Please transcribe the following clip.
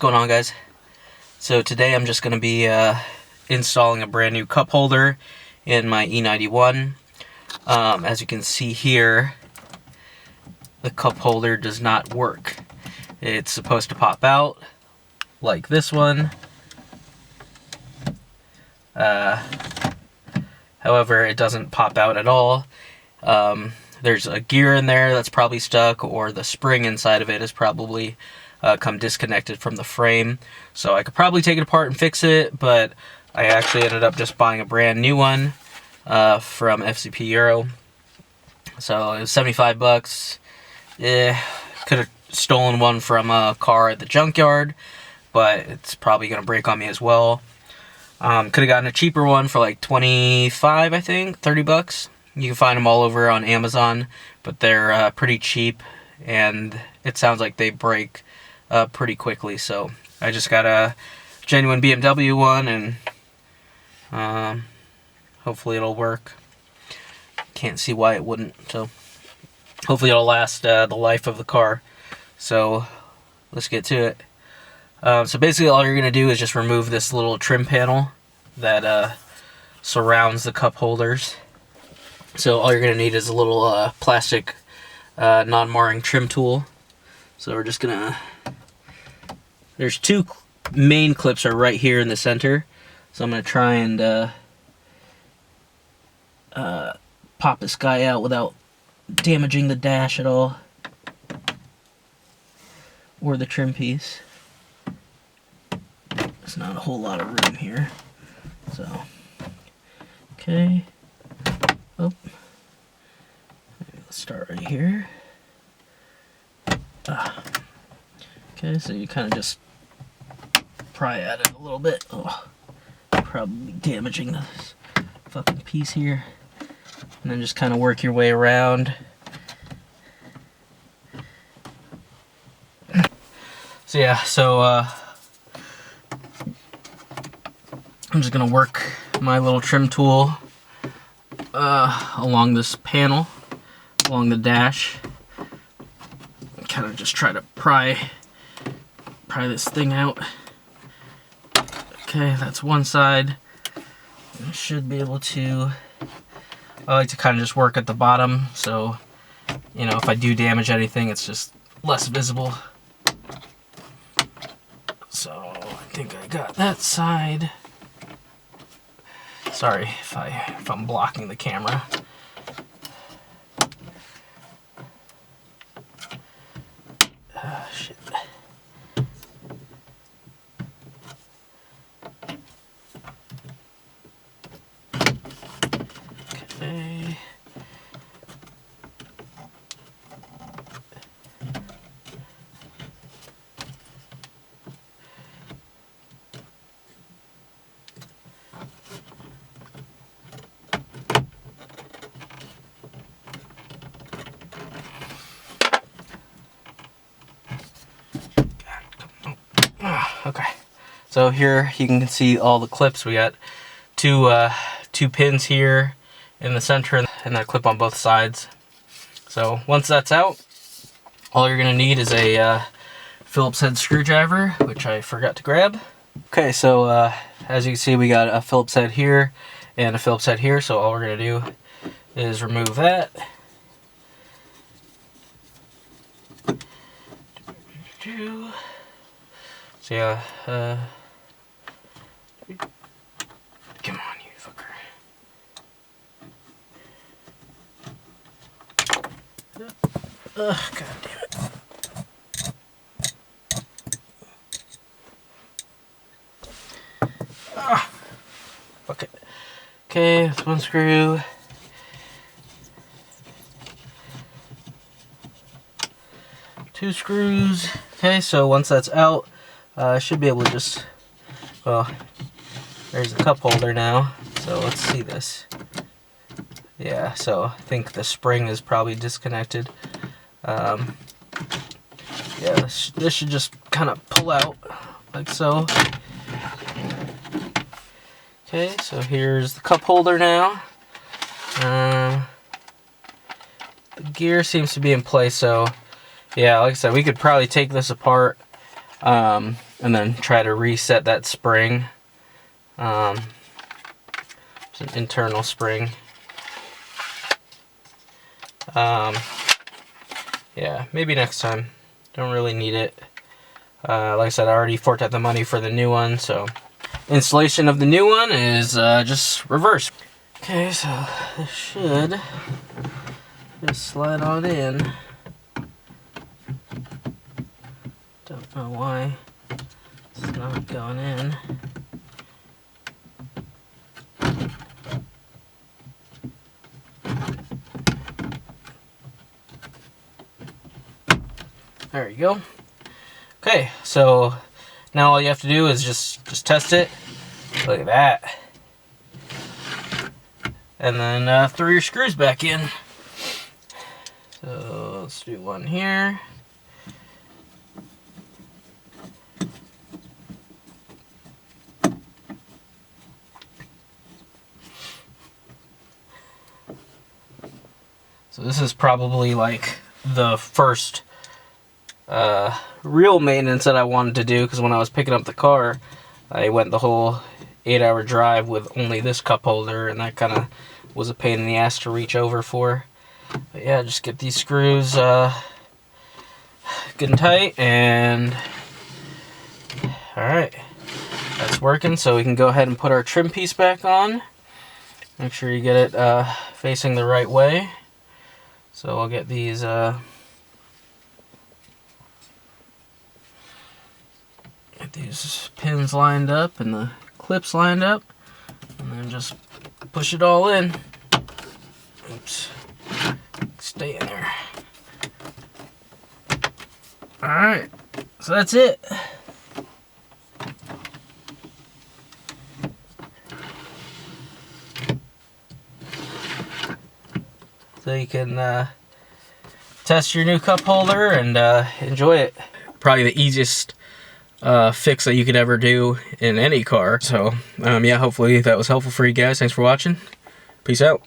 going on, guys? So today I'm just going to be installing a brand new cup holder in my E91. As you can see here, the cup holder does not work. It's supposed to pop out like this one. However, it doesn't pop out at all. There's a gear in there that's probably stuck, or the spring inside of it is probably come disconnected from the frame. So I could probably take it apart and fix it, but I actually ended up just buying a brand new one from FCP Euro. So it was 75 bucks. Yeah, could have stolen one from a car at the junkyard, but it's probably going to break on me as well. Could have gotten a cheaper one for like 25, I think, 30 bucks. You can find them all over on Amazon, but they're pretty cheap, and it sounds like they break pretty quickly. So I just got a Genuine BMW one, and hopefully it'll work. Can't see why it wouldn't, so hopefully it'll last the life of the car. So let's get to it. So basically all you're going to do is just remove this little trim panel that surrounds the cup holders. So all you're going to need is a little plastic non-marring trim tool. So we're just going to... There's two main clips are right here in the center. So I'm going to try and pop this guy out without damaging the dash at all. Or the trim piece. There's not a whole lot of room here. So, okay. Oh. Let's start right here. Okay, so you kind of just pry at it a little bit. Oh, probably damaging this fucking piece here. And then just kind of work your way around. So yeah, I'm just gonna work my little trim tool along this panel, along the dash. Kind of just try to pry this thing out. Okay, that's one side. I should be able to. I like to kind of just work at the bottom, so you know if I do damage anything, it's just less visible. So I think I got that side. Sorry if I'm blocking the camera. Shit. Okay. Okay, so here you can see all the clips. We got two pins here in the center and then a clip on both sides. So once that's out, all you're gonna need is a Phillips head screwdriver, which I forgot to grab. Okay, so as you can see, we got a Phillips head here and a Phillips head here. So all we're gonna do is remove that. So yeah, come on, you fucker. Ugh, god damn it. Ah, fuck it. Okay, that's one screw. Two screws. Okay, so once that's out, I should be able to just, well, there's the cup holder now, so let's see this. Yeah, so I think the spring is probably disconnected. Yeah, this should just kind of pull out, like so. Okay, so here's the cup holder now. The gear seems to be in place, so yeah, like I said, we could probably take this apart and and then try to reset that spring. It's an internal spring. Yeah, maybe next time. Don't really need it. Like I said, I already forked out the money for the new one, so installation of the new one is just reverse. Okay, so this should just slide on in. Don't know why it's not going in. There you go. Okay, so now all you have to do is just test it. Look at that. And then throw your screws back in. So let's do one here. So this is probably like the first real maintenance that I wanted to do, because when I was picking up the car, I went the whole 8-hour drive with only this cup holder, and that kind of was a pain in the ass to reach over for. But yeah, just get these screws good and tight, and alright, that's working. So we can go ahead and put our trim piece back on. Make sure you get it facing the right way. So I'll get these pins lined up and the clips lined up, and then just push it all in. Oops, stay in there. Alright, so that's it. So you can test your new cup holder and enjoy it. Probably the easiest fix that you could ever do in any car. So yeah, hopefully that was helpful for you guys. Thanks for watching. Peace out.